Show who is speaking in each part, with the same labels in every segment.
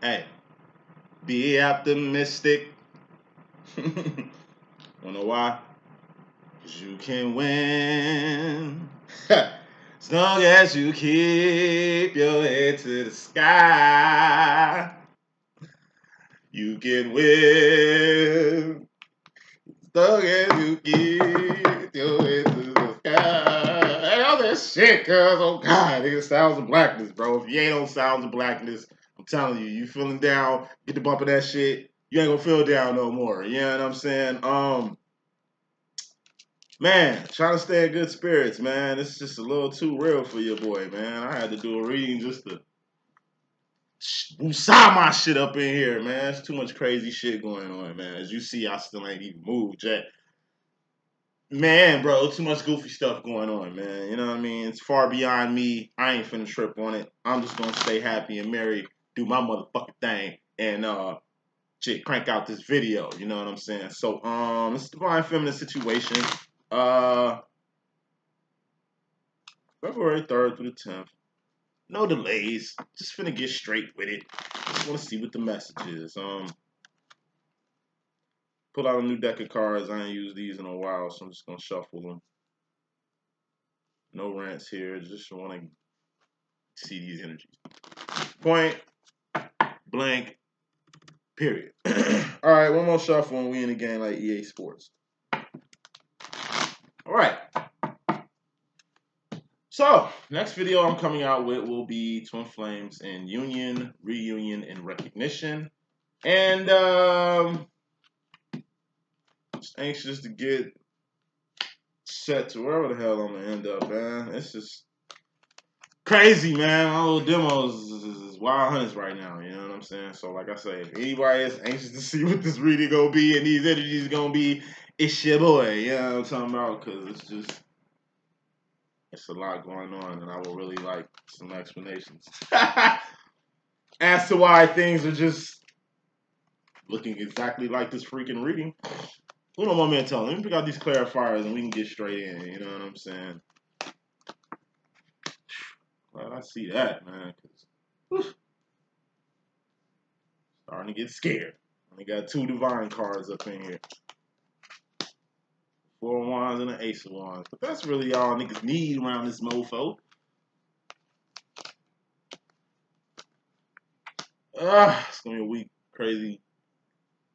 Speaker 1: Hey, be optimistic. Wanna why? 'Cause you can win. As long as you keep your head to the sky, you can win. As long as you keep your head to the sky. Hey, all that shit, cuz. Oh, God. It sounds of blackness, bro. If you ain't on Sounds of Blackness, I'm telling you, you feeling down, get the bump of that shit, you ain't gonna feel down no more. You know what I'm saying? Man, trying to stay in good spirits, man. It's just a little too real for your boy, man. I had to do a reading just to woosah my shit up in here, man. There's too much crazy shit going on, man. As you see, I still ain't even moved yet. Man, bro, too much goofy stuff going on, man. You know what I mean? It's far beyond me. I ain't finna trip on it. I'm just gonna stay happy and merry, do my motherfucking thing, and shit, crank out this video. You know what I'm saying? So, it's Divine Feminine situation. Feb.3rd through the 10th. No delays. Just finna get straight with it. Just wanna see what the message is. Pull out a new deck of cards. I ain't used these in a while, so I'm just gonna shuffle them. No rants here. Just wanna see these energies. Point blank. Period. All right, one more shuffle and we in the game like EA Sports. All right. So, next video I'm coming out with will be Twin Flames in Union, Reunion, and Recognition. And just anxious to get set to wherever the hell I'm gonna end up, man. It's just crazy, man. My little demos is wild hunts right now, you know what I'm saying? So, like I say, if anybody is anxious to see what this reading gonna be and these energies gonna be, it's your boy, you know what I'm talking about? Because it's a lot going on, and I would really like some explanations as to why things are just looking exactly like this freaking reading. Who don't want me to tell? Let me pick out these clarifiers and we can get straight in, you know what I'm saying? Glad I see that, man, because starting to get scared. I got 2 divine cards up in here. 4 of Wands and an Ace of Wands. But that's really all niggas need around this mofo. It's gonna be a weak, crazy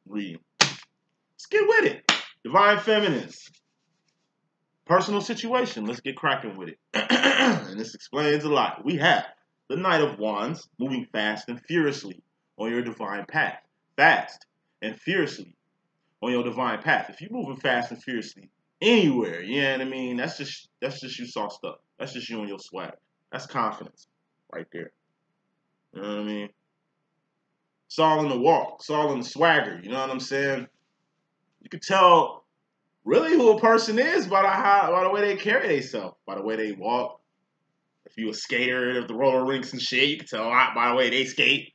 Speaker 1: reading. Let's get with it. Divine Feminines. Personal situation. Let's get cracking with it. And this explains a lot. We have the Knight of Wands moving fast and furiously on your divine path. Fast and furiously on your divine path. If you're moving fast and furiously anywhere, you know what I mean? That's just you sauced up. That's just you and your swag. That's confidence right there. You know what I mean? It's all in the walk. It's all in the swagger. You know what I'm saying? You can tell really who a person is by the way they carry themselves, by the way they walk. If you a skater at the roller rinks and shit, you can tell a lot by the way they skate.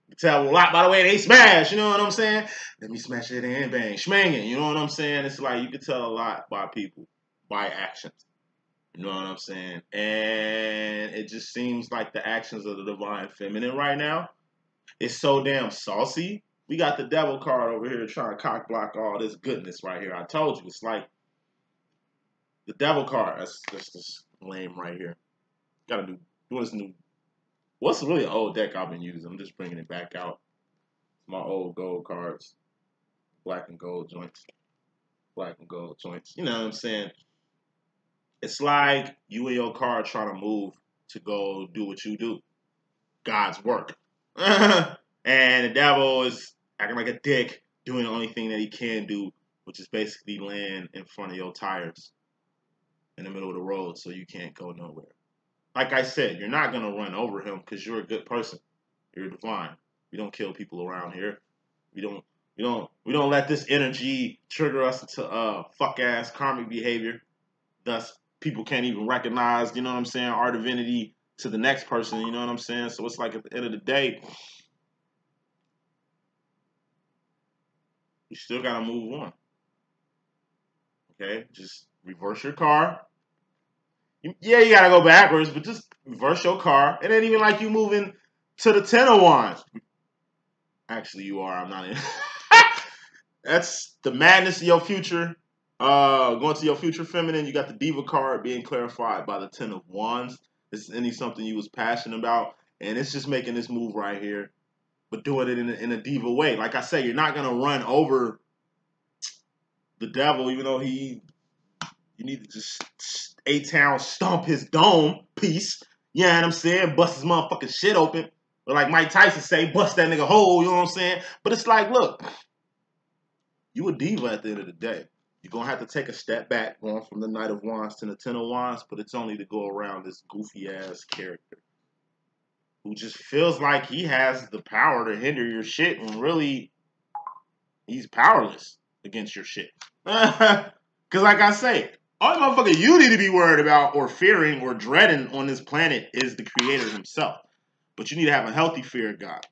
Speaker 1: You can tell a lot by the way they smash, you know what I'm saying? Let me smash it in, bang, schmangin', you know what I'm saying? It's like you can tell a lot by people, by actions. You know what I'm saying? And it just seems like the actions of the Divine Feminine right now is so damn saucy. We got the Devil card over here trying to cock block all this goodness right here. I told you, it's like the Devil card. That's just lame right here. Gotta do what's new. What's really an old deck I've been using? I'm just bringing it back out. My old gold cards. Black and gold joints. Black and gold joints. You know what I'm saying? It's like you and your card trying to move to go do what you do. God's work. And the devil is acting like a dick, doing the only thing that he can do, which is basically land in front of your tires in the middle of the road so you can't go nowhere. Like I said, you're not going to run over him because you're a good person. You're divine. We don't kill people around here. We don't let this energy trigger us into fuck ass karmic behavior. Thus, people can't even recognize, you know what I'm saying, our divinity to the next person, you know what I'm saying? So it's like at the end of the day, you still got to move on. Okay? Just reverse your car. Yeah, you got to go backwards, but just reverse your car. It ain't even like you moving to the 10 of Wands. Actually, you are. I'm not in. That's the madness of your future. Going to your future feminine, you got the Diva card being clarified by the Ten of Wands. This is something you was passionate about, and it's just making this move right here, but doing it in a diva way. Like I say, you're not gonna run over the devil, even though you need to just A-Town stomp his dome piece. You know what I'm saying? Bust his motherfucking shit open. Or like Mike Tyson say, bust that nigga hole, you know what I'm saying? But it's like, look, you a diva at the end of the day. You're going to have to take a step back going from the Knight of Wands to the Ten of Wands, but it's only to go around this goofy-ass character who just feels like he has the power to hinder your shit when really he's powerless against your shit. Because like I say, all the motherfucker you need to be worried about or fearing or dreading on this planet is the creator himself. But you need to have a healthy fear of God.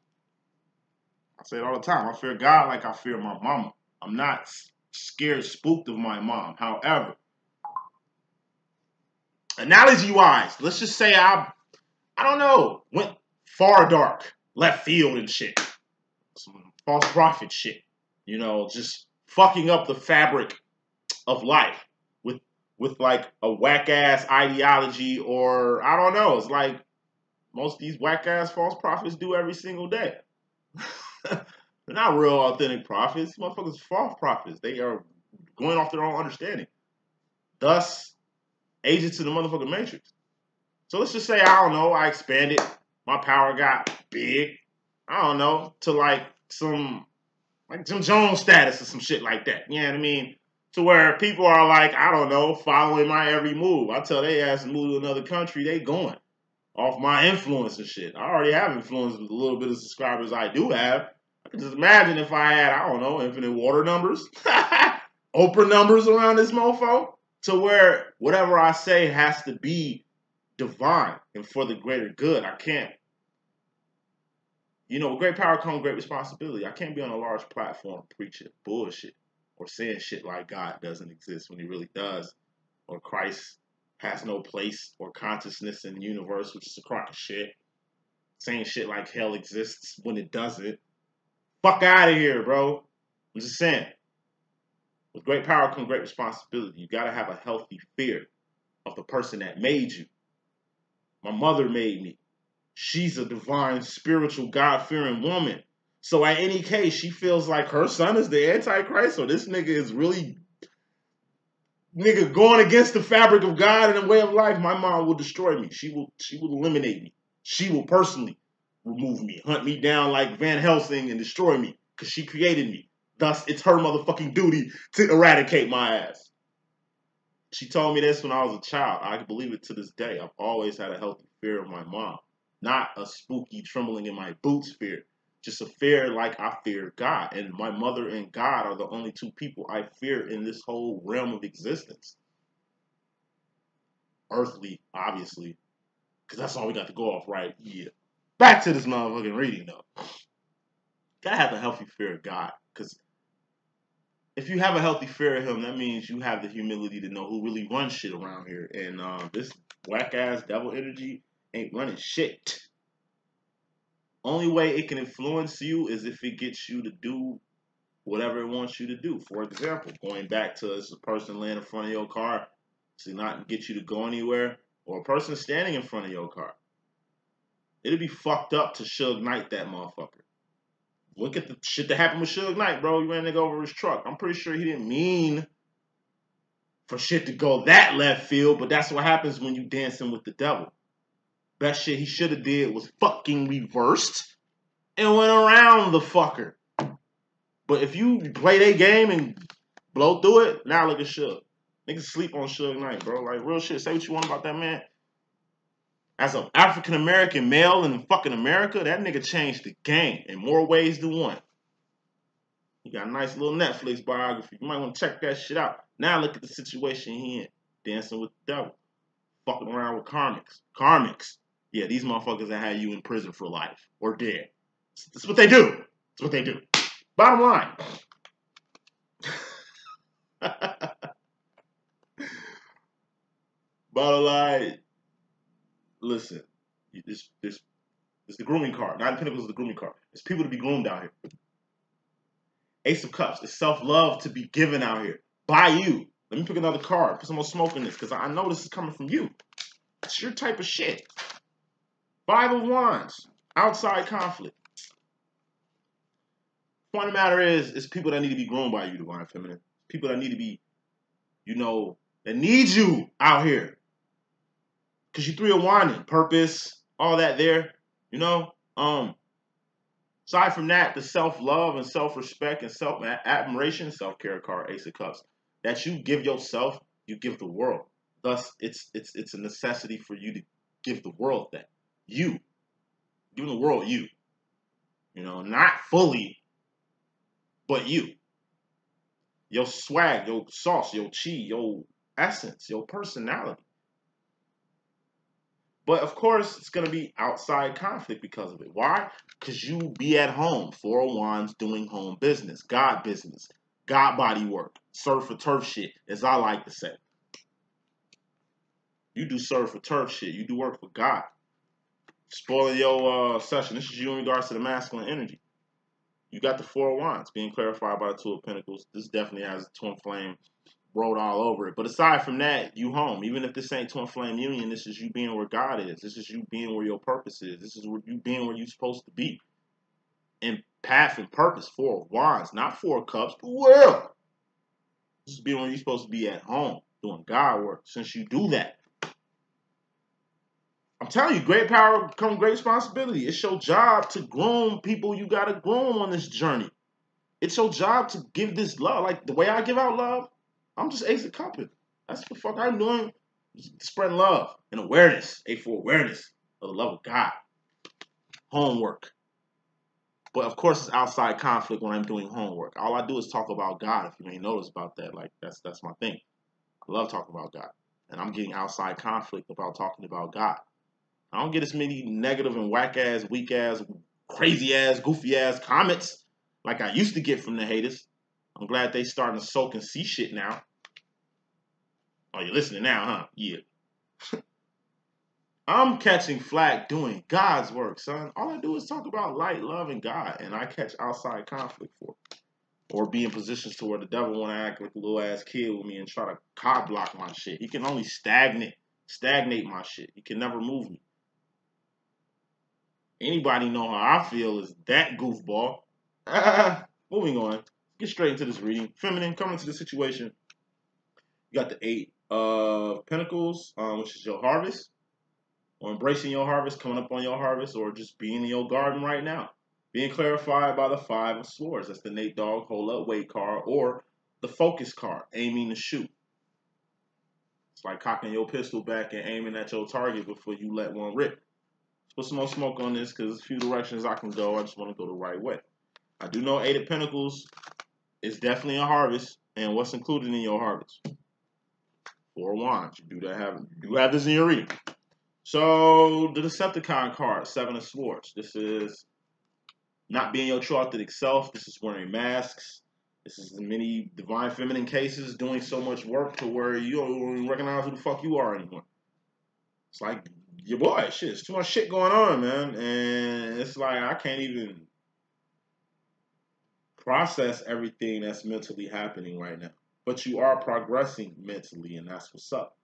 Speaker 1: I say it all the time. I fear God like I fear my mama. I'm not scared, spooked of my mom. However, analogy-wise, let's just say I don't know, went far dark, left field and shit. Some false prophet shit. You know, just fucking up the fabric of life with like a whack-ass ideology or, I don't know, it's like most of these whack-ass false prophets do every single day. They're not real authentic prophets. Motherfuckers false prophets. They are going off their own understanding. Thus, agents of the motherfucking matrix. So let's just say, I don't know, I expanded. My power got big. I don't know, to like some, like Jim Jones status or some shit like that. You know what I mean? To where people are like, I don't know, following my every move. I tell they ass to move to another country, they going off my influence and shit. I already have influence with the little bit of subscribers I do have. I can just imagine if I had, I don't know, infinite water numbers, Oprah numbers around this mofo, to where whatever I say has to be divine and for the greater good. I can't, you know, with great power comes great responsibility. I can't be on a large platform preaching bullshit or saying shit like God doesn't exist when he really does, or Christ has no place or consciousness in the universe, which is a crock of shit. Saying shit like hell exists when it doesn't. Fuck out of here, bro. I'm just saying. With great power comes great responsibility. You gotta have a healthy fear of the person that made you. My mother made me. She's a divine, spiritual, God-fearing woman. So at any case, she feels like her son is the Antichrist, or this nigga is really going against the fabric of God and the way of life. My mom will destroy me. She will eliminate me. She will personally remove me, hunt me down like Van Helsing and destroy me because she created me. Thus, it's her motherfucking duty to eradicate my ass. She told me this when I was a child. I can believe it to this day. I've always had a healthy fear of my mom. Not a spooky trembling in my boots fear. Just a fear like I fear God. And my mother and God are the only two people I fear in this whole realm of existence. Earthly, obviously. Because that's all we got to go off, right? Yeah. Back to this motherfucking reading, though. Gotta have a healthy fear of God. Because if you have a healthy fear of him, that means you have the humility to know who really runs shit around here. And this whack-ass devil energy ain't running shit. Only way it can influence you is if it gets you to do whatever it wants you to do. For example, going back to a person laying in front of your car to not get you to go anywhere, or a person standing in front of your car. It'd be fucked up to Suge Knight that motherfucker. Look at the shit that happened with Suge Knight, bro. He ran a nigga over his truck. I'm pretty sure he didn't mean for shit to go that left field, but that's what happens when you dancing with the devil. Best shit he should have did was fucking reversed and went around the fucker. But if you play that game and blow through it, now look at Suge. Niggas sleep on Suge Knight, bro. Like, real shit. Say what you want about that man. As an African-American male in fucking America, that nigga changed the game in more ways than one. He got a nice little Netflix biography. You might want to check that shit out. Now look at the situation he in. Dancing with the devil. Fucking around with karmics. Karmics. Yeah, these motherfuckers that had you in prison for life. Or dead. That's what they do. That's what they do. Bottom line. Bottom line. Listen. It's the grooming card. Nine of Pentacles is the grooming card. It's people to be groomed out here. Ace of Cups. It's self-love to be given out here. By you. Let me pick another card. Put some more smoke in this because I know this is coming from you. It's your type of shit. Five of Wands. Outside conflict. Point of the matter is, it's people that need to be groomed by you, Divine Feminine. People that need to be, you know, that need you out here. Because you 3 of Wands, purpose, all that there, you know. Aside from that, the self-love and self-respect and self-admiration, self-care card, Ace of Cups, that you give yourself, you give the world. Thus, it's a necessity for you to give the world that. You. Giving the world you. You know, not fully, but you. Your swag, your sauce, your chi, your essence, your personality. But of course, it's going to be outside conflict because of it. Why? Because you be at home. 4 of Wands doing home business, God body work, surf for turf shit, as I like to say. You do surf for turf shit. You do work for God. Spoiling your session. This is you in regards to the masculine energy. You got the 4 of Wands being clarified by the 2 of Pentacles. This definitely has a twin flame wrote all over it. But aside from that, you home. Even if this ain't twin flame union, this is you being where God is. This is you being where your purpose is. This is you being where you're supposed to be. In path and purpose, 4 of Wands, not 4 of Cups, but well. This is being where you're supposed to be at home, doing God work. Since you do that, I'm telling you, great power comes great responsibility. It's your job to groom people you got to groom on this journey. It's your job to give this love. Like the way I give out love, I'm just Ace of Cups. That's what the fuck I'm doing. Spreading love and awareness. A for awareness of the love of God. Homework. But of course, it's outside conflict when I'm doing homework. All I do is talk about God. If you may notice about that, like that's my thing. I love talking about God, and I'm getting outside conflict about talking about God. I don't get as many negative and whack ass, weak ass, crazy ass, goofy ass comments like I used to get from the haters. I'm glad they starting to soak and see shit now. Oh, you're listening now, huh? Yeah. I'm catching flack doing God's work, son. All I do is talk about light, love, and God, and I catch outside conflict for it. Or be in positions to where the devil want to act like a little ass kid with me and try to cog block my shit. He can only stagnate my shit. He can never move me. Anybody know how I feel is that goofball. Moving on. Get straight into this reading. Feminine, coming to the situation. You got the 8 of Pentacles, which is your harvest. Or embracing your harvest, coming up on your harvest, or just being in your garden right now. Being clarified by the 5 of Swords. That's the Nate Dogg Hold Up Wait card, or the Focus card, aiming to shoot. It's like cocking your pistol back and aiming at your target before you let one rip. Let's put some more smoke on this because there's a few directions I can go. I just want to go the right way. I do know 8 of Pentacles is definitely a harvest, and what's included in your harvest? 4 of Wands. You do have this in your reading. So, the Decepticon card, 7 of Swords. This is not being your true authentic self. This is wearing masks. This is in many divine feminine cases doing so much work to where you don't even recognize who the fuck you are anymore. It's like, your boy, shit, there's too much shit going on, man. And it's like, I can't even process everything that's mentally happening right now. But you are progressing mentally, and that's what's up.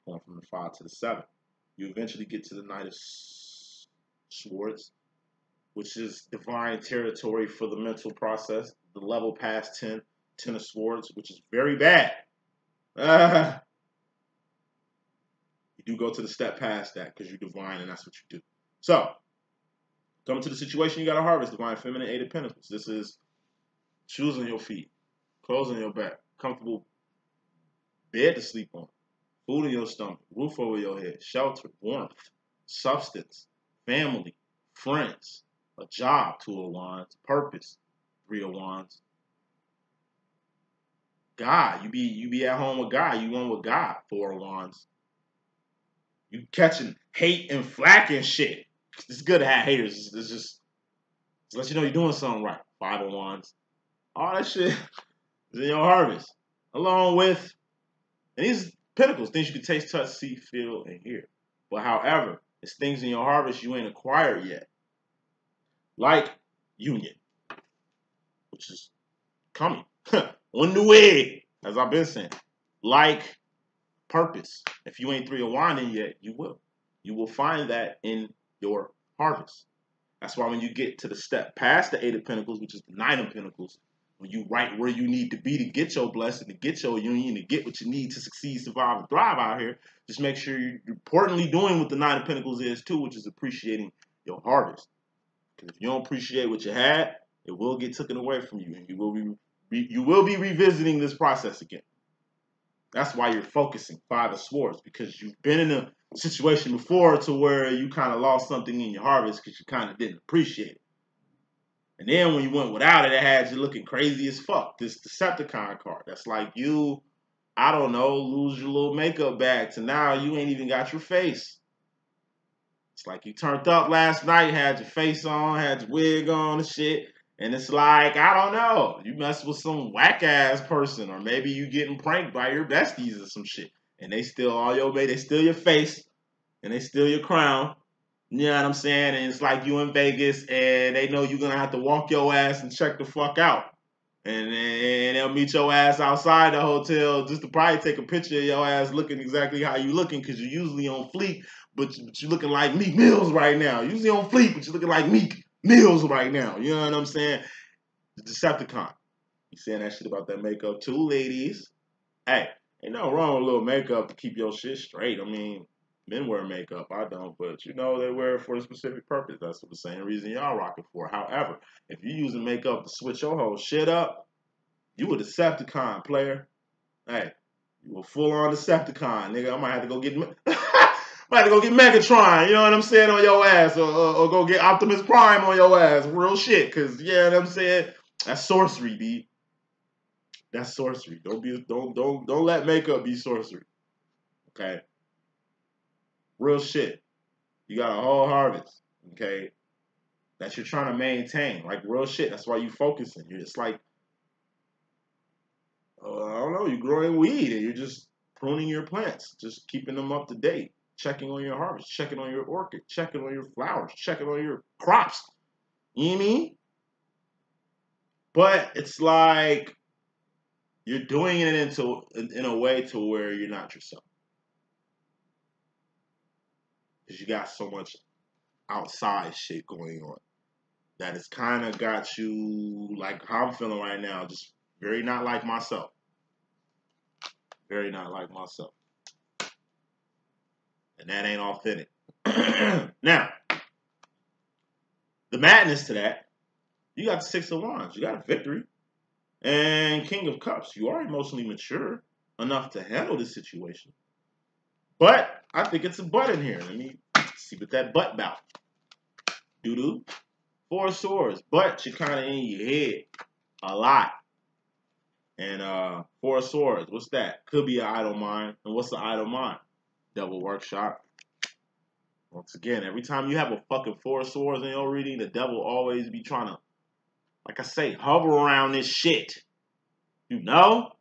Speaker 1: Going from the 5 to the 7. You eventually get to the Knight of Swords, which is divine territory for the mental process. The level past 10 of Swords, which is very bad. You do go to the step past that because you're divine and that's what you do. So, coming to the situation, you got to harvest divine feminine 8 of Pentacles. This is shoes on your feet, clothes on your back, comfortable bed to sleep on, food in your stomach, roof over your head, shelter, warmth, substance, family, friends, a job, 2 of Wands, purpose, 3 of Wands. God, you be at home with God, you one with God, 4 of Wands. You catching hate and flack and shit. It's good to have haters. It's just to let you know you're doing something right. 5 of Wands. All that shit is in your harvest. Along with, and these Pentacles, things you can taste, touch, see, feel, and hear. But however, it's things in your harvest you ain't acquired yet. Like union, which is coming on the way, as I've been saying. Like purpose. If you ain't 3 of winding yet, you will. You will find that in your harvest. That's why when you get to the step past the 8 of Pentacles, which is the 9 of Pentacles, when you right where you need to be to get your blessing, to get your union, to get what you need to succeed, survive, and thrive out here, just make sure you're importantly doing what the 9 of Pentacles is too, which is appreciating your harvest. Because if you don't appreciate what you had, it will get taken away from you, and you will be revisiting this process again. That's why you're focusing 5 of Swords, because you've been in a situation before to where you kind of lost something in your harvest because you kind of didn't appreciate it. And then when you went without it, it had you looking crazy as fuck. This Decepticon card. That's like you, I don't know, lose your little makeup bag to now you ain't even got your face. It's like you turned up last night, had your face on, had your wig on and shit. And it's like, I don't know, you mess with some whack-ass person, or maybe you getting pranked by your besties or some shit. And they steal all your they steal your face, and they steal your crown. You know what I'm saying? And it's like you in Vegas, and they know you're going to have to walk your ass and check the fuck out. And they'll meet your ass outside the hotel just to probably take a picture of your ass looking exactly how you looking, because you're usually on fleek, but you're looking like Meek Mills right now. Usually on fleek, but you're looking like Meek Mills right now. You know what I'm saying? The Decepticon. You saying that shit about that makeup too, ladies? Hey, ain't nothing wrong with a little makeup to keep your shit straight. I mean, men wear makeup. I don't, but you know they wear it for a specific purpose. That's the same reason y'all rock it for. However, if you're using makeup to switch your whole shit up, you a Decepticon, player. Hey, you a full-on Decepticon, nigga. I might have to go get Megatron, you know what I'm saying, on your ass, or go get Optimus Prime on your ass. Real shit, cause you know what I'm saying? That's sorcery, B. That's sorcery. Don't let makeup be sorcery. Okay? Real shit. You got a whole harvest, okay, that you're trying to maintain. Like real shit. That's why you focusing. You're just like, I don't know, you're growing weed and you're just pruning your plants, just keeping them up to date, checking on your harvest, checking on your orchid, checking on your flowers, checking on your crops. You know what I mean? But it's like you're doing it in a way to where you're not yourself. Because you got so much outside shit going on that it's kind of got you like how I'm feeling right now, just very not like myself. Very not like myself. And that ain't authentic. Now, the madness to that, you got the 6 of Wands. You got a victory. And King of Cups. You are emotionally mature enough to handle this situation. But I think it's a butt in here. Let me see what that butt about. Doo-doo. 4 of Swords. But you're kind of in your head a lot. And 4 of Swords. What's that? Could be an idle mind. And what's the idle mind? Devil Workshop. Once again, every time you have a fucking 4 of Swords in your reading, the devil always be trying to, like I say, hover around this shit. You know?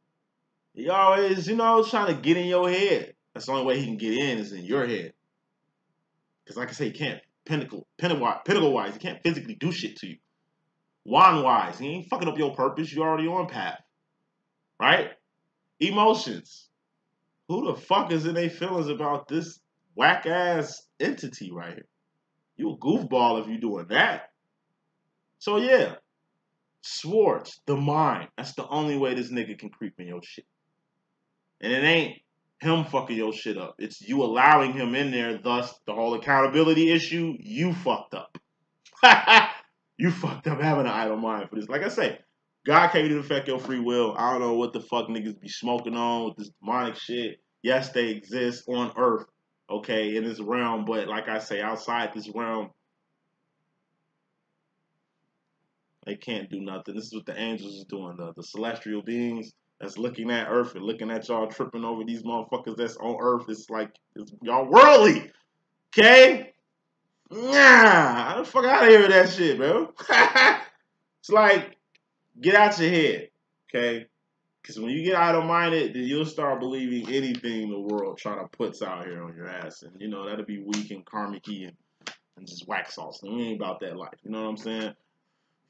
Speaker 1: He always, trying to get in your head. That's the only way he can get in is in your head. Because like I say, he can't, pinnacle-wise, he can't physically do shit to you. Wand-wise, he ain't fucking up your purpose. You already on path. Right? Emotions. Who the fuck is in their feelings about this whack-ass entity right here? You a goofball if you doing that. So yeah. Swords, the mind. That's the only way this nigga can creep in your shit. And it ain't him fucking your shit up. It's you allowing him in there, thus the whole accountability issue, you fucked up. You fucked up having an idle mind for this. Like I say, God can't affect your free will. I don't know what the fuck niggas be smoking on with this demonic shit. Yes, they exist on Earth, okay, in this realm, but like I say, outside this realm, they can't do nothing. This is what the angels is doing. The celestial beings that's looking at Earth and looking at y'all tripping over these motherfuckers that's on Earth. It's like, y'all worldly. Okay? Nah. The fuck out of here with that shit, bro. It's like, get out your head. Okay? Because when you get idle-minded, then you'll start believing anything the world trying to puts out here on your ass. And, that'll be weak and karmic-y and and just wax sauce. We ain't about that life. You know what I'm saying?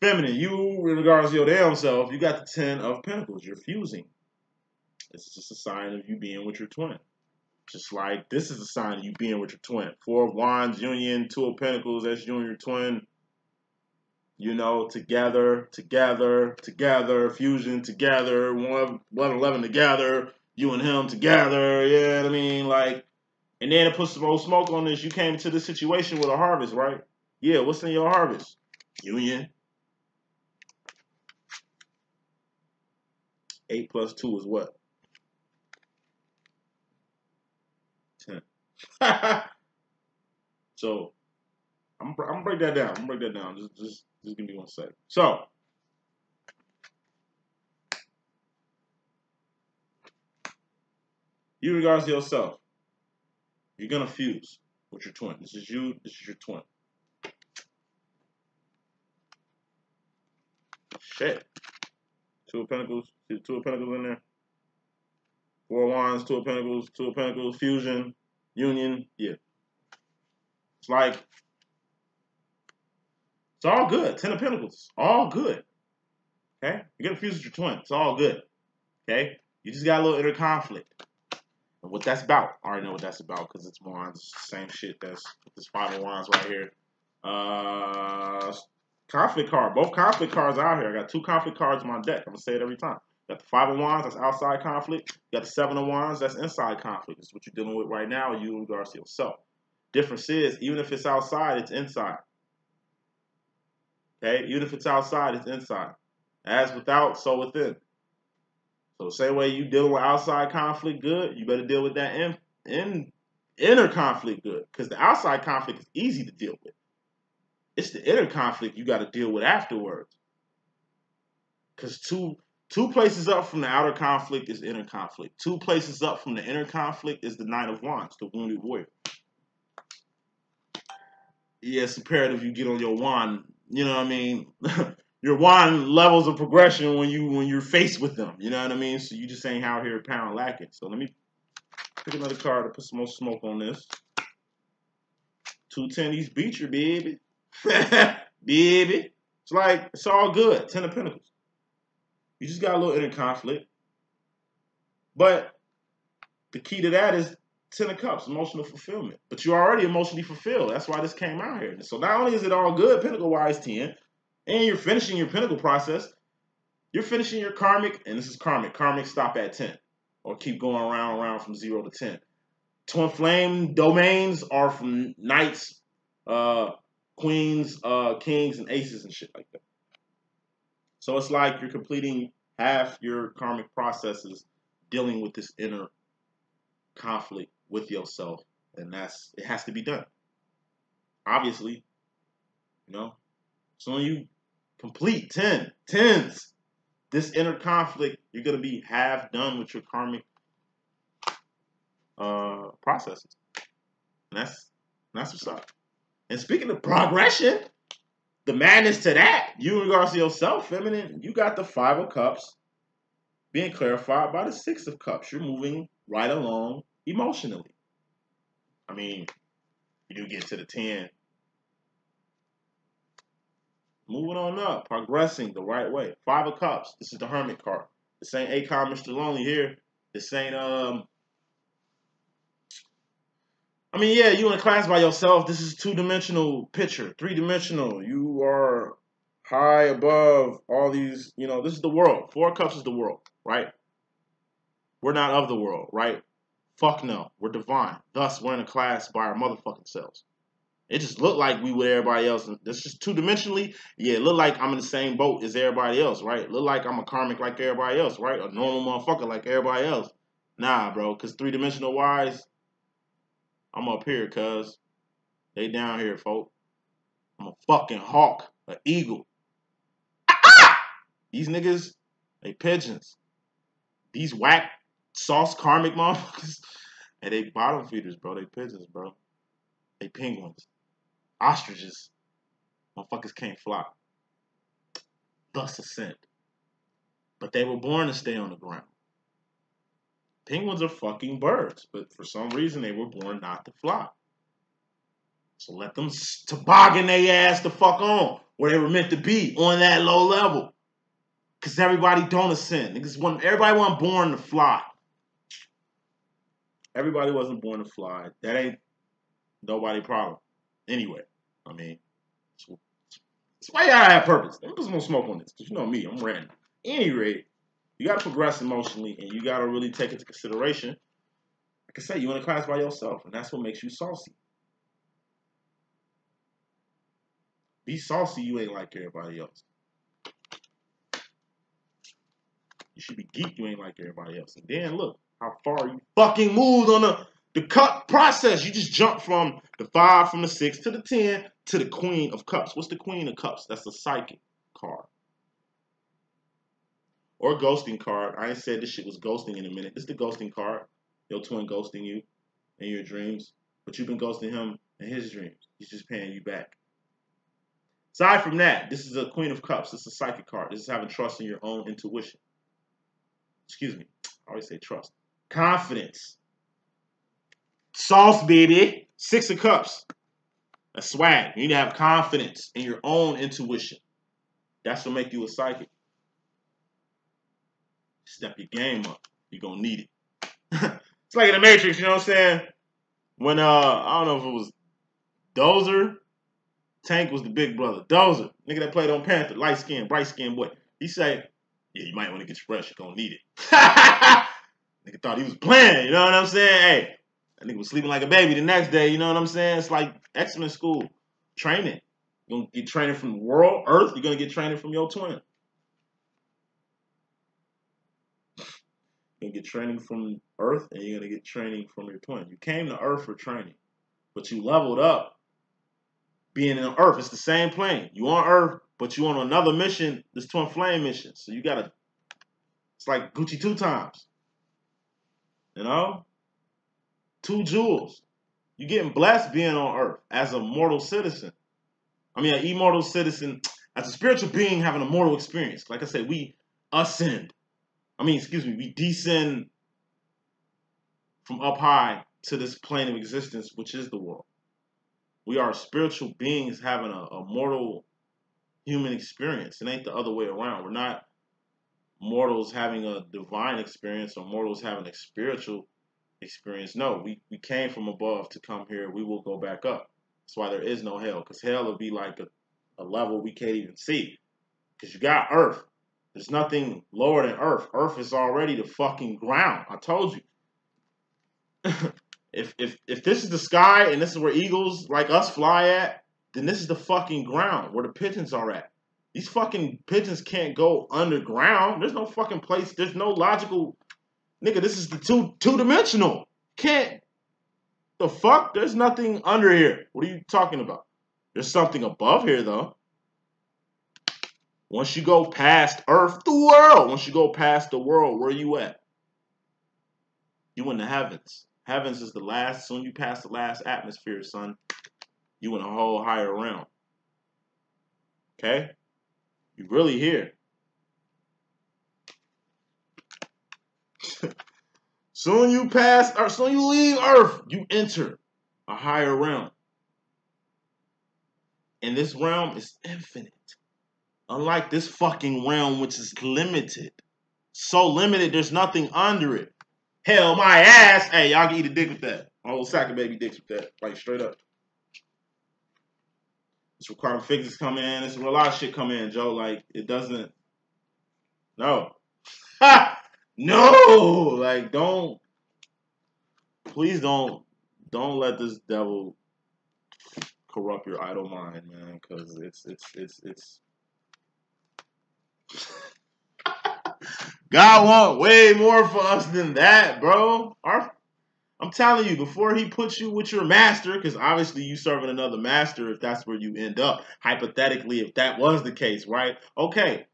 Speaker 1: Feminine, you, in regards to your damn self, you got the 10 of Pentacles. You're fusing. It's just a sign of you being with your twin. Just like this is a sign of you being with your twin. 4 of Wands, union, 2 of Pentacles, that's you and your twin. You know, together, fusion together, 11 together, you and him together, you know what I mean? Like, and then to put some more smoke on this, you came to this situation with a harvest, right? Yeah, what's in your harvest? Union. 8 plus 2 is what? 10. So, I'm gonna break that down. Just give me 1 second. So, you in regards to yourself, you're gonna fuse with your twin. This is you, this is your twin. Shit. 2 of Pentacles. See the 2 of Pentacles in there? 4 of Wands, 2 of Pentacles, fusion, union. Yeah. It's like, it's all good. 10 of Pentacles. All good. Okay? You're gonna fuse with your twin. It's all good. Okay? You just got a little inner conflict. And what that's about, I already know what that's about because it's Wands. It's the same shit that's this 5 of Wands right here. Conflict card. Both conflict cards are out here. I got 2 conflict cards in my deck. I'm going to say it every time. You got the 5 of Wands, that's outside conflict. You got the 7 of Wands, that's inside conflict. This is what you're dealing with right now, you in regards to yourself. Difference is, even if it's outside, it's inside. Okay? Even if it's outside, it's inside. As without, so within. So the same way you dealing with outside conflict good, you better deal with that inner conflict good. Because the outside conflict is easy to deal with. It's the inner conflict you got to deal with afterwards. Because two places up from the outer conflict is inner conflict. 2 places up from the inner conflict is the Knight of Wands, the wounded warrior. Yeah, it's imperative you get on your wand. You know what I mean? Your wand levels of progression when you're faced with them. You know what I mean? So you just ain't out here pound lacking. So let me pick another card to put some more smoke on this. 2 tennies beat you, baby. Baby. It's like, it's all good. 10 of Pentacles. You just got a little inner conflict. But the key to that is 10 of Cups, emotional fulfillment. But you're already emotionally fulfilled. That's why this came out here. So not only is it all good, Pentacle-wise 10, and you're finishing your Pentacle process, you're finishing your karmic, and this is karmic. Karmic stop at 10. Or keep going around from 0 to 10. Twin flame domains are from knights, queens, kings, and aces and shit like that. So it's like you're completing half your karmic processes dealing with this inner conflict with yourself. And it has to be done. Obviously, you know. So when you complete 10s, this inner conflict, you're going to be half done with your karmic processes. And that's what's up. And speaking of progression, the madness to that, you in regards to yourself, feminine, you got the 5 of Cups being clarified by the 6 of Cups. You're moving right along emotionally. I mean, you do get to the 10. Moving on up, progressing the right way. 5 of Cups. This is the Hermit card. This ain't Akon, Mr. Lonely here. This ain't, I mean, yeah, you in a class by yourself. This is 2-dimensional picture, 3-dimensional. You are high above all these, you know, this is the world. 4 of Cups is the world, right? We're not of the world, right? Fuck no. We're divine. Thus, we're in a class by our motherfucking selves. It just looked like we with everybody else. That's just 2-dimensionally. Yeah, it looked like I'm in the same boat as everybody else, right? It looked like I'm a karmic like everybody else, right? A normal motherfucker like everybody else. Nah, bro, because 3-dimensional wise, I'm up here, cuz. They down here, folk. I'm a fucking hawk, an eagle. These niggas, they pigeons. These whack sauce karmic motherfuckers, and they bottom feeders, bro. They pigeons, bro. They penguins. Ostriches. Motherfuckers can't fly. Thus ascent. But they were born to stay on the ground. Penguins are fucking birds, but for some reason they were born not to fly. So let them toboggan their ass the fuck on where they were meant to be, on that low level. Because everybody don't ascend. Everybody wasn't born to fly. Everybody wasn't born to fly. That ain't nobody's problem. Anyway, I mean, that's why you gotta have purpose. Let me put some more smoke on this, because you know me, I'm random. Any rate, you gotta progress emotionally, and you gotta really take into consideration. Like I said, you're in a class by yourself, and that's what makes you saucy. Be saucy, you ain't like everybody else. You should be geeked, you ain't like everybody else. And then look how far you fucking moved on the cup process. You just jumped from the 5, from the 6 to the 10 to the Queen of Cups. What's the Queen of Cups? That's a psychic card. Or a ghosting card. I ain't said this shit was ghosting in a minute. This is the ghosting card. Your twin ghosting you in your dreams. But you've been ghosting him in his dreams. He's just paying you back. Aside from that, this is a Queen of Cups. This is a psychic card. This is having trust in your own intuition. Excuse me. I always say trust. Confidence. Sauce, baby. 6 of Cups. That's swag. You need to have confidence in your own intuition. That's what make you a psychic. Step your game up. You're going to need it. It's like in the Matrix, you know what I'm saying? When, I don't know if it was Dozer. Tank was the big brother. Dozer. Nigga that played on Panther. Light skin, bright skin boy. He say, yeah, you might want to get your brush. You're going to need it. Nigga thought he was playing. You know what I'm saying? Hey, that nigga was sleeping like a baby the next day. You know what I'm saying? It's like X-Men school. Training. You're going to get training from the world, Earth. You're going to get training from your twin. You're going to get training from Earth, and you're going to get training from your twin. You came to Earth for training, but you leveled up being in Earth. It's the same plane. You on Earth, but you on another mission, this twin flame mission. So you got to, it's like Gucci 2 times. You know? 2 jewels. You're getting blessed being on Earth as a mortal citizen. I mean, an immortal citizen, as a spiritual being having a mortal experience. Like I said, we ascend. We descend from up high to this plane of existence, which is the world. We are spiritual beings having a mortal human experience. It ain't the other way around. We're not mortals having a divine experience or mortals having a spiritual experience. No, we came from above to come here. We will go back up. That's why there is no hell, because hell will be like a level we can't even see. Because you got Earth. There's nothing lower than Earth. Earth is already the fucking ground. I told you. If this is the sky and this is where eagles like us fly at, then this is the fucking ground where the pigeons are at. These fucking pigeons can't go underground. There's no fucking place. There's no logical... Nigga, this is the two-dimensional. Can't... The fuck? There's nothing under here. What are you talking about? There's something above here, though. Once you go past Earth, the world. Once you go past the world, where are you at? You in the heavens. Heavens is the last. Soon you pass the last atmosphere, son. You in a whole higher realm. Okay? You really here. Soon you pass, or soon you leave Earth, you enter a higher realm. And this realm is infinite. Unlike this fucking realm, which is limited. So limited, there's nothing under it. Hell, my ass. Hey, y'all can eat a dick with that. A whole sack of baby dicks with that. Like, straight up. This requirement physics come in. This a lot of shit come in, Joe. Like, it doesn't. No. Ha! No! Like, don't. Please don't let this devil corrupt your idle mind, man. Because it's. God want way more for us than that, bro. I'm telling you, before he puts you with your master, because obviously you serving another master if that's where you end up. Hypothetically, if that was the case, right? Okay.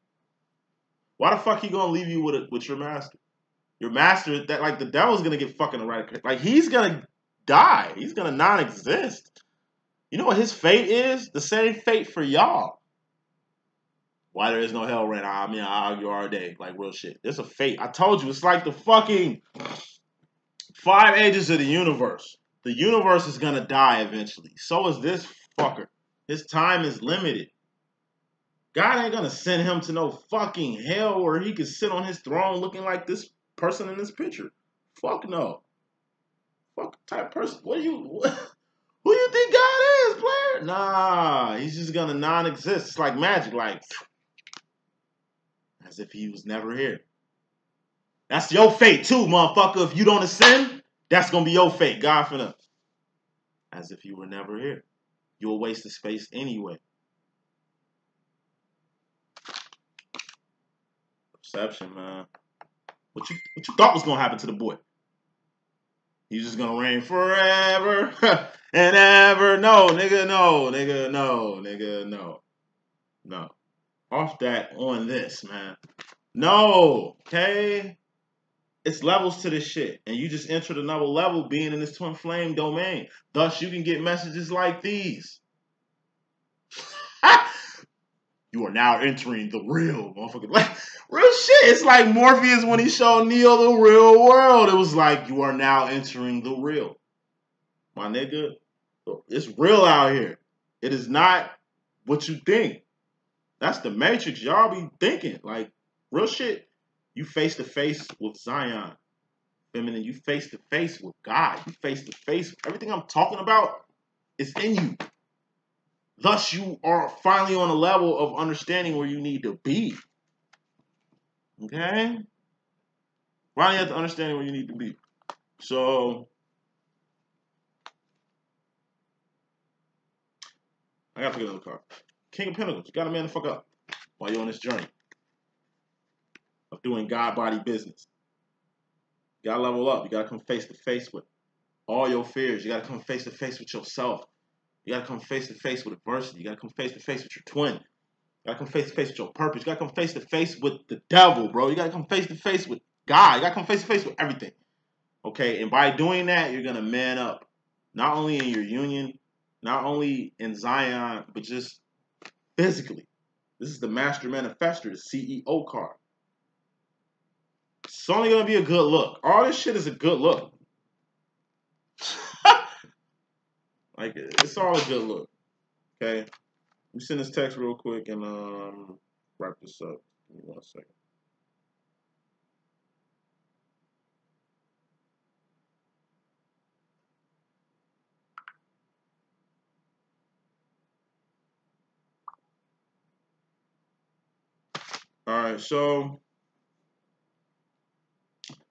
Speaker 1: Why the fuck he gonna leave you with your master? Your master, that like the devil's gonna get fucking eradicated. Like he's gonna die. He's gonna non-exist. You know what his fate is? The same fate for y'all. Why there is no hell right now? I mean, I argue all day. Like, real shit. There's a fate. I told you, it's like the fucking 5 ages of the universe. The universe is gonna die eventually. So is this fucker. His time is limited. God ain't gonna send him to no fucking hell where he could sit on his throne looking like this person in this picture. Fuck no. Fuck type person. Who you think God is, player? Nah, he's just gonna non-exist. It's like magic, like as if he was never here. That's your fate too, motherfucker. If you don't ascend, that's gonna be your fate. God finna. As if you were never here. You'll waste the space anyway. Perception, man. What you thought was gonna happen to the boy? He's just gonna reign forever and ever. No, nigga, no, nigga, no, nigga, no. No. Off that on this, man. No, okay? It's levels to this shit. And you just entered another level being in this twin flame domain. Thus, you can get messages like these. You are now entering the real motherfucker. Like, real shit. It's like Morpheus when he showed Neo the real world. It was like, you are now entering the real. My nigga, it's real out here. It is not what you think. That's the Matrix. Y'all be thinking. Like, real shit. You face to face with Zion. Feminine, you face to face with God. You face to face. Everything I'm talking about is in you. Thus, you are finally on a level of understanding where you need to be. Okay? Finally at the understanding where you need to be. So, I gotta pick another card. King of Pentacles. You gotta man the fuck up while you're on this journey of doing God body business. You gotta level up. You gotta come face to face with all your fears. You gotta come face to face with yourself. You gotta come face to face with adversity. You gotta come face to face with your twin. You gotta come face to face with your purpose. You gotta come face to face with the devil, bro. You gotta come face to face with God. You gotta come face to face with everything. Okay, and by doing that, you're gonna man up. Not only in your union, not only in Zion, but just physically. This is the Master Manifestor, the CEO card. It's only gonna be a good look. All this shit is a good look. Like, it's all a good look. Okay? Let me send this text real quick and wrap this up. Give me 1 second. Alright, so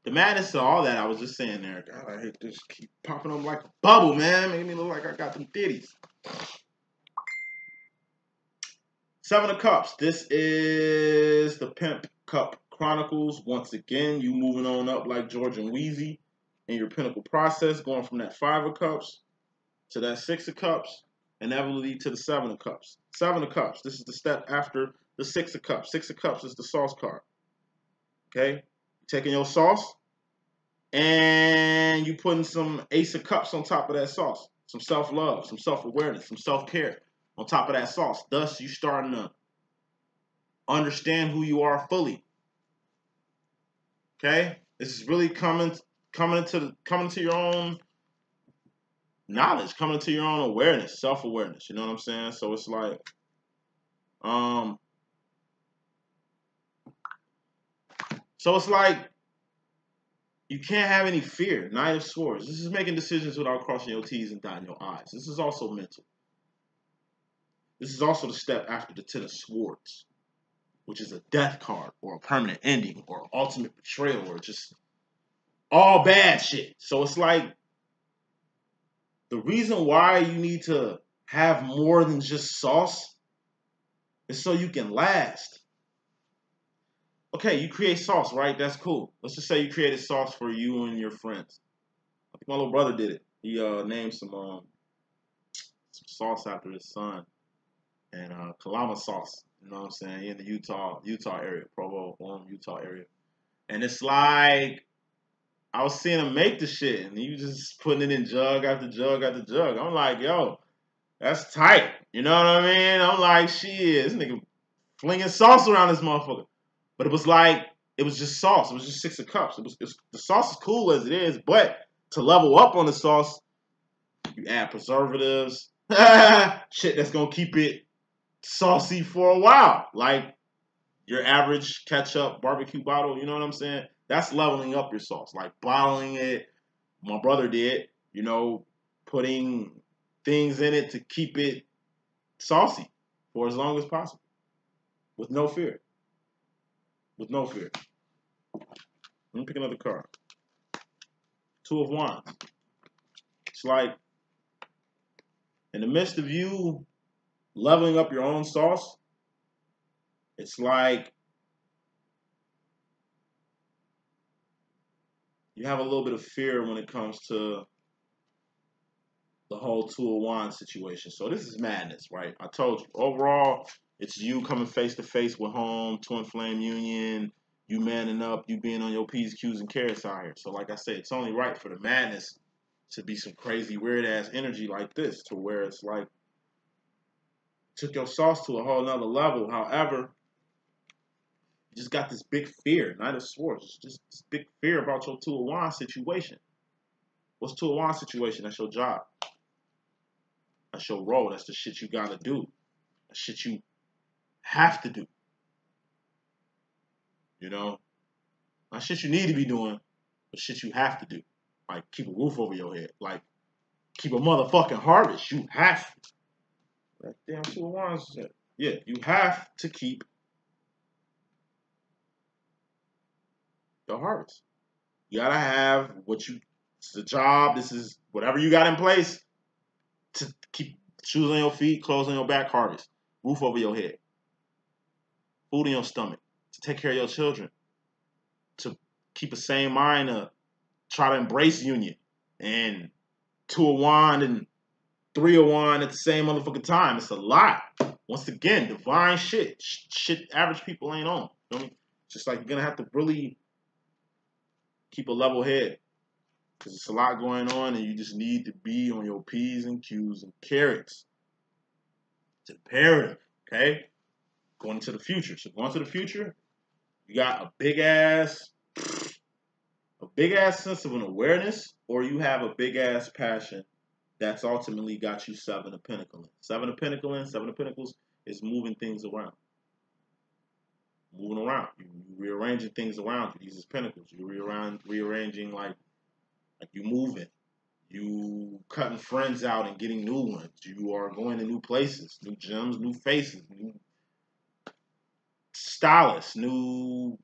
Speaker 1: the madness of all that I was just saying there. God, I hate this keep popping up like a bubble, man. Making me look like I got them titties. 7 of Cups. This is the Pimp Cup Chronicles. Once again, you moving on up like George and Wheezy in your pinnacle process, going from that 5 of Cups to that 6 of Cups, and that will lead to the 7 of Cups. 7 of Cups. This is the step after the 6 of Cups. 6 of Cups is the sauce card. Okay? Taking your sauce, and you putting some Ace of Cups on top of that sauce. Some self-love, some self-awareness, some self-care on top of that sauce. Thus, you starting to understand who you are fully. Okay? This is really coming to your own knowledge, coming to your own awareness, self-awareness. You know what I'm saying? So it's like, you can't have any fear. Knight of Swords. This is making decisions without crossing your T's and dotting your I's. This is also mental. This is also the step after the 10 of Swords, which is a death card or a permanent ending or ultimate betrayal or just all bad shit. So it's like the reason why you need to have more than just sauce is so you can last. Okay, you create sauce, right? That's cool. Let's just say you created sauce for you and your friends. I think my little brother did it. He named some sauce after his son. And Kalama sauce. You know what I'm saying? He in the Utah area. Provo, Utah area. And it's like, I was seeing him make the shit. And he was just putting it in jug after jug after jug. I'm like, yo, that's tight. You know what I mean? I'm like, shit, this nigga flinging sauce around this motherfucker. But it was like, it was just sauce. It was just 6 of Cups. The sauce is cool as it is, but to level up on the sauce, You add preservatives. Shit that's gonna keep it saucy for a while. Like your average ketchup barbecue bottle, you know what I'm saying? That's leveling up your sauce. Like bottling it, my brother did, you know, putting things in it to keep it saucy for as long as possible. With no fear. With no fear. Let me pick another card. Two of Wands. It's like, in the midst of you leveling up your own sauce, it's like you have a little bit of fear when it comes to the whole Two of Wands situation. So this is madness, right? I told you. Overall, it's you coming face to face with home, twin flame union, you manning up, you being on your P's, Q's, and carrots out here. So like I said, it's only right for the madness to be some crazy, weird-ass energy like this, to where it's like, took your sauce to a whole nother level. However, you just got this big fear, Knight of Swords, just this big fear about your Two of Wands situation. What's Two of Wands situation? That's your job. That's your role. That's the shit you gotta do. That's shit you have to do. You know? Not shit you need to be doing, but shit you have to do. Like, keep a roof over your head. Like, keep a motherfucking harvest. You have to. That damn Two of Wands. Yeah, you have to keep the harvest. You gotta have what you, it's the job, this is whatever you got in place to keep shoes on your feet, clothes on your back, harvest. Roof over your head. Food in your stomach. To take care of your children. To keep a sane mind, to try to embrace union. And Two of Wands and Three of Wands at the same motherfucking time. It's a lot. Once again, divine shit. Shit average people ain't on. You know what I mean? It's just like you're gonna have to really keep a level head. Because it's a lot going on and you just need to be on your P's and Q's and carrots. It's imperative, okay? Going into the future. So going to the future, you got a big ass sense of an awareness, or you have a big ass passion that's ultimately got you Seven of Pentacles. Seven of Pentacles is moving things around. Moving around. You rearranging things around you. These is Pentacles. You're rearranging like you moving. You cutting friends out and getting new ones. You are going to new places, new gyms, new faces, new stylists, new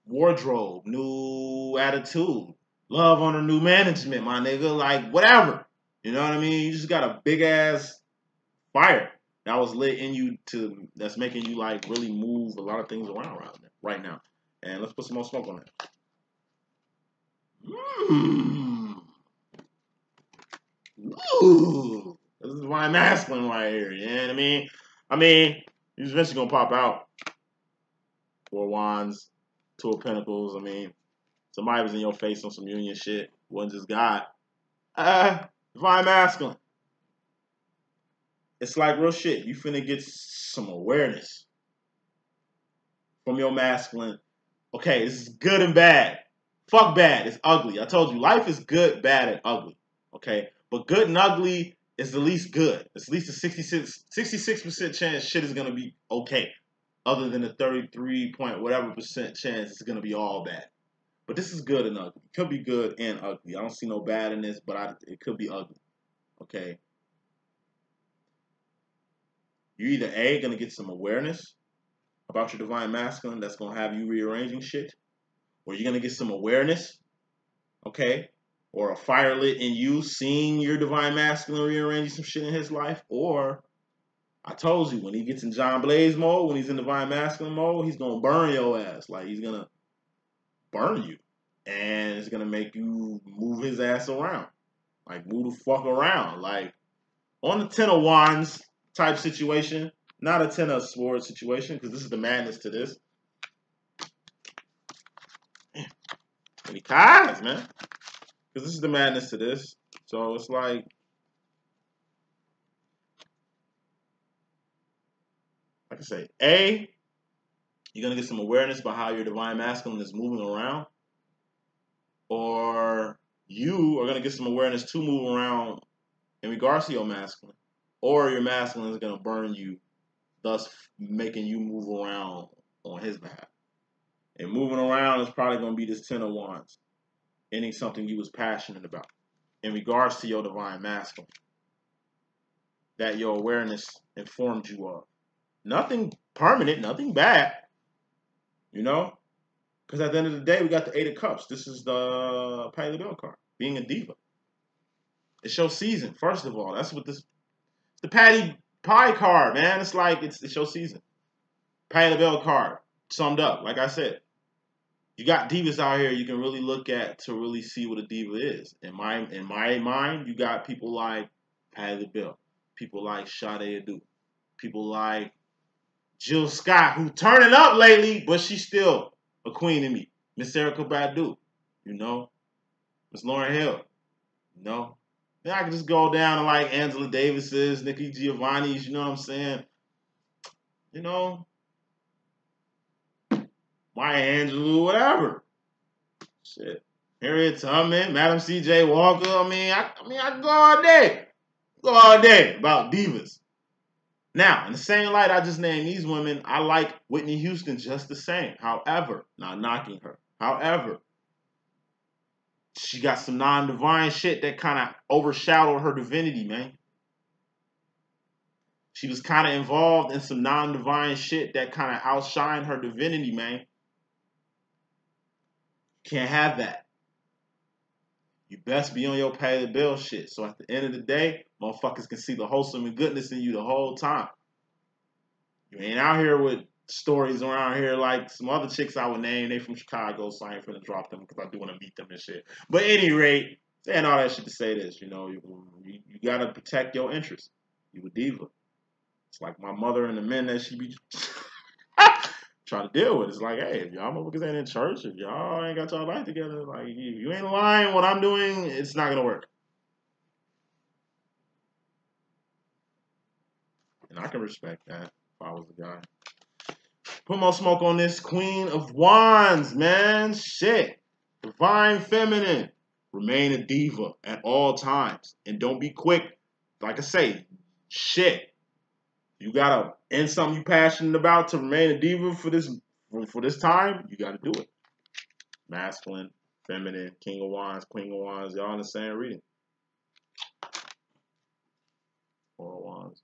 Speaker 1: wardrobe, new attitude, love under new management, my nigga, like whatever. You know what I mean? You just got a big ass fire that was lit in you that's making you like really move a lot of things around right now. And let's put some more smoke on that. Ooh, this is my masculine right here. You know what I mean? He's eventually gonna pop out. Four of Wands, Two of Pentacles. I mean, somebody was in your face on some union shit. Wasn't just God. Divine masculine. It's like real shit. You finna get some awareness from your masculine. Okay, this is good and bad. Fuck bad. It's ugly. I told you, life is good, bad, and ugly. Okay? But good and ugly is the least good. It's at least a 66% chance shit is going to be okay. Other than the 33 point whatever percent chance it's going to be all bad. But this is good and ugly. It could be good and ugly. I don't see no bad in this, but it could be ugly. Okay? You're either A, going to get some awareness about your divine masculine that's going to have you rearranging shit. Or you're going to get some awareness, okay? Or a fire lit in you seeing your divine masculine rearranging some shit in his life. Or, I told you, when he gets in John Blaze mode, when he's in divine masculine mode, he's going to burn your ass. Like, he's going to burn you. And it's going to make you move his ass around. Like, move the fuck around. Like, on the Ten of Wands type situation, not a Ten of Swords situation, because this is the madness to this. Many cards, man. Because this is the madness to this. So it's like, I say, A, you're going to get some awareness about how your divine masculine is moving around. Or you are going to get some awareness to move around in regards to your masculine, or your masculine is going to burn you, thus making you move around on his behalf. And moving around is probably going to be this 10 of Wands, ending something you was passionate about in regards to your divine masculine that your awareness informed you of. Nothing permanent, nothing bad, you know? Because at the end of the day, we got the 8 of Cups. This is the Patty LaBelle card, being a diva. It's your season, first of all. That's what this, the Patty Pie card, man. It's like, it's your season. Patty LaBelle card, summed up, like I said. You got divas out here you can really look at to really see what a diva is. In my mind, you got people like Patty LaBelle, people like Sade Adu, people like Jill Scott, who turning up lately, but she's still a queen in me. Miss Erykah Badu, you know, Miss Lauryn Hill, you know. Then I can just go down to like Angela Davis's, Nikki Giovanni's, you know what I'm saying? You know, Maya Angelou, whatever. Shit. Harriet Tubman, Madam C.J. Walker. I mean, I can go all day. Go all day about divas. Now, in the same light I just named these women, I like Whitney Houston just the same. However, not knocking her. However, she got some non-divine shit that kind of overshadowed her divinity, man. She was kind of involved in some non-divine shit that kind of outshined her divinity, man. Can't have that. You best be on your pay the bill shit. So at the end of the day, motherfuckers can see the wholesome and goodness in you the whole time. You ain't out here with stories around here like some other chicks I would name. They from Chicago, so I ain't finna drop them because I do want to meet them and shit. But at any rate, saying all that shit to say this, you know, you gotta protect your interests. You a diva. It's like my mother and the men that she be trying to deal with. It's like, hey, if y'all motherfuckers ain't in church, if y'all ain't got y'all life together, like, if you ain't lying what I'm doing, it's not gonna work. And I can respect that if I was the guy. Put more smoke on this Queen of Wands, man. Shit. Divine Feminine. Remain a diva at all times. And don't be quick. Like I say, shit. You gotta end something you passionate about to remain a diva for this time. You gotta do it. Masculine, feminine, King of Wands, Queen of Wands. Y'all in the same reading. Four of Wands.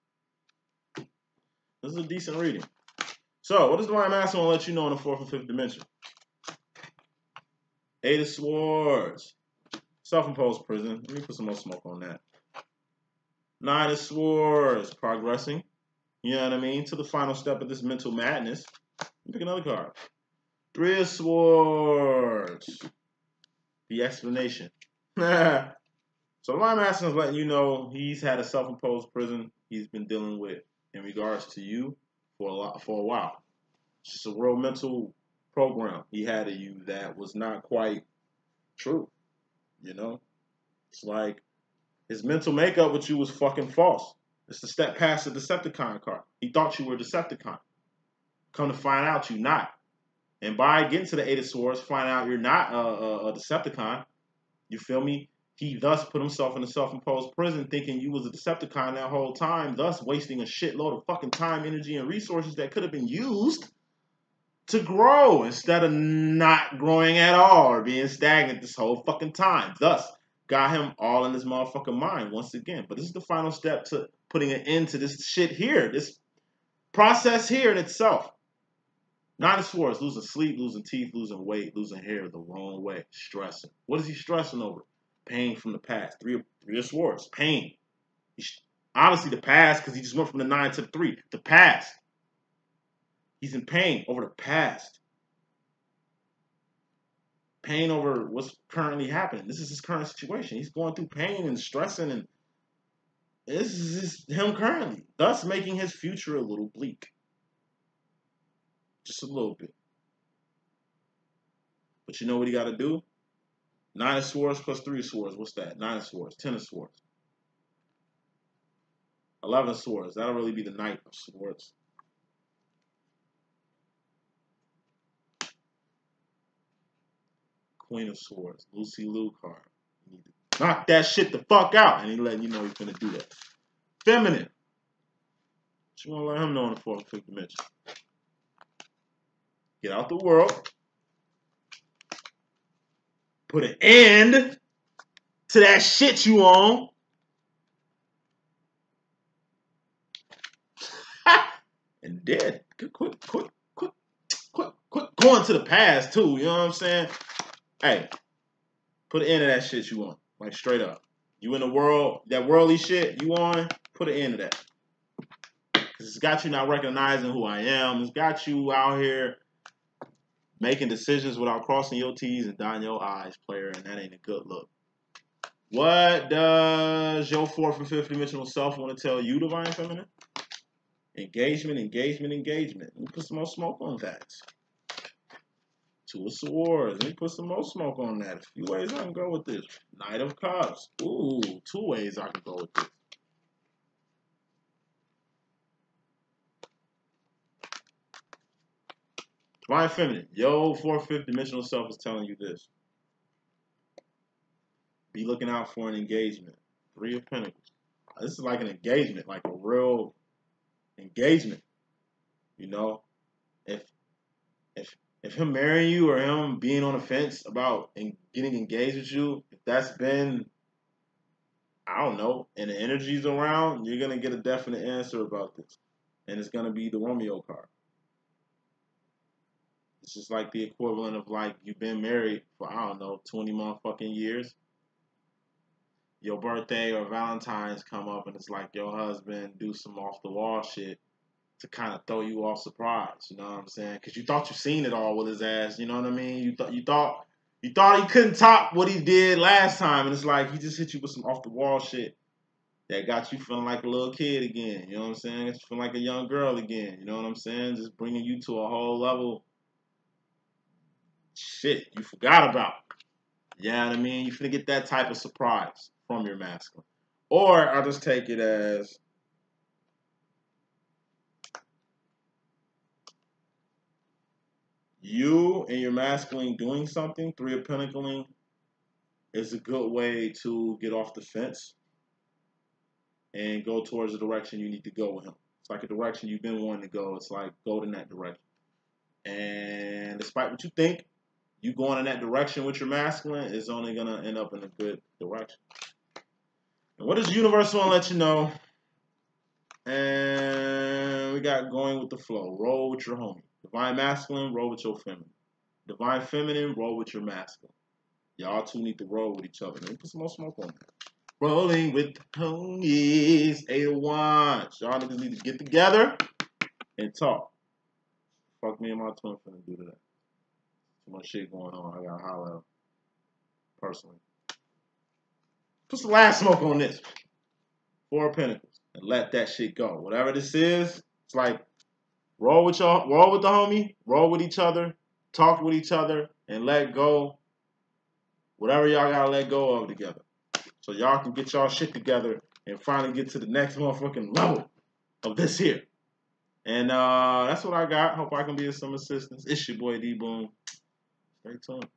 Speaker 1: This is a decent reading. So, what does Divine Masculine let you know in the 4th and 5th dimension? 8 of Swords. Self-imposed prison. Let me put some more smoke on that. 9 of Swords. Progressing. You know what I mean? To the final step of this mental madness. Pick another card. 3 of Swords. The explanation. So Divine Masculine is letting you know he's had a self-imposed prison he's been dealing with in regards to you for a while. It's just a real mental program he had of you that was not quite true. You know? It's like his mental makeup with you was fucking false. It's the step past the Decepticon card. He thought you were a Decepticon. Come to find out you're not. And by getting to the 8 of Swords, find out you're not a Decepticon. You feel me? He thus put himself in a self-imposed prison thinking you was a Decepticon that whole time, thus wasting a shitload of fucking time, energy, and resources that could have been used to grow instead of not growing at all or being stagnant this whole fucking time. Thus, got him all in his motherfucking mind once again. But this is the final step to putting an end to this shit here, this process here in itself. 9 of Swords, losing sleep, losing teeth, losing weight, losing hair the wrong way, stressing. What is he stressing over? Pain from the past. 3 of Swords, pain. Honestly, the past, because he just went from the 9 to the 3. The past. He's in pain over the past. Pain over what's currently happening. This is his current situation. He's going through pain and stressing, and this is him currently, thus making his future a little bleak. Just a little bit. But you know what he got to do? 9 of Swords plus 3 of Swords. What's that? 9 of Swords. 10 of Swords. 11 of Swords. That'll really be the Knight of Swords. Queen of Swords. Lucy Liu card. You need to Knock that shit the fuck out. And he letting you know he's gonna do that. Feminine. What you want to let him know in the 4th and 5th dimension? Get out the world. Put an end to that shit you own. And dead. Quit going to the past too. You know what I'm saying? Hey, put an end to that shit you want. Like straight up. You in the world, that worldly shit you on, put an end to that. Because it's got you not recognizing who I am. It's got you out here making decisions without crossing your T's and dotting your I's, player, and that ain't a good look. What does your 4th and 5th dimensional self want to tell you, Divine Feminine? Engagement, engagement, engagement. Let me put some more smoke on that. 2 of Swords. Let me put some more smoke on that. A few ways I can go with this. Knight of Cups. Ooh, 2 ways I can go with this. Divine Feminine. Yo, 4th, 5th dimensional self is telling you this. Be looking out for an engagement. 3 of Pentacles. This is like an engagement, like a real engagement. You know, if him marrying you or him being on the fence about getting engaged with you, if that's been, I don't know, and the energy's around, you're gonna get a definite answer about this, and it's gonna be the Romeo card. It's just like the equivalent of like you've been married for, I don't know, 20 motherfucking years. Your birthday or Valentine's come up and it's like your husband do some off the wall shit to kind of throw you off surprise, you know what I'm saying? Because you thought you seen it all with his ass, you know what I mean? You thought he couldn't top what he did last time, and it's like he just hit you with some off the wall shit that got you feeling like a little kid again, you know what I'm saying? Got you feeling like a young girl again, you know what I'm saying? Just bringing you to a whole level shit you forgot about. You know what I mean? You're finna get that type of surprise from your masculine. Or I'll just take it as you and your masculine doing something. 3 of Pentacles is a good way to get off the fence and go towards the direction you need to go with him. It's like a direction you've been wanting to go. It's like go in that direction. And despite what you think, you going in that direction with your masculine is only going to end up in a good direction. And what does the universe want to let you know? And we got going with the flow. Roll with your homie. Divine masculine, roll with your feminine. Divine feminine, roll with your masculine. Y'all two need to roll with each other. Let me put some more smoke on that. Rolling with the homies. 8 of Wands. Y'all niggas need to get together and talk. Fuck me and my twin finna do that. Too much shit going on. I gotta holler out personally. Put some last smoke on this. 4 of Pentacles. And let that shit go. Whatever this is, it's like roll with y'all, roll with the homie, roll with each other, talk with each other, and let go. Whatever y'all gotta let go of together. So y'all can get y'all shit together and finally get to the next motherfucking level of this here. And that's what I got. Hope I can be of some assistance. It's your boy D.Boom. Stay tuned.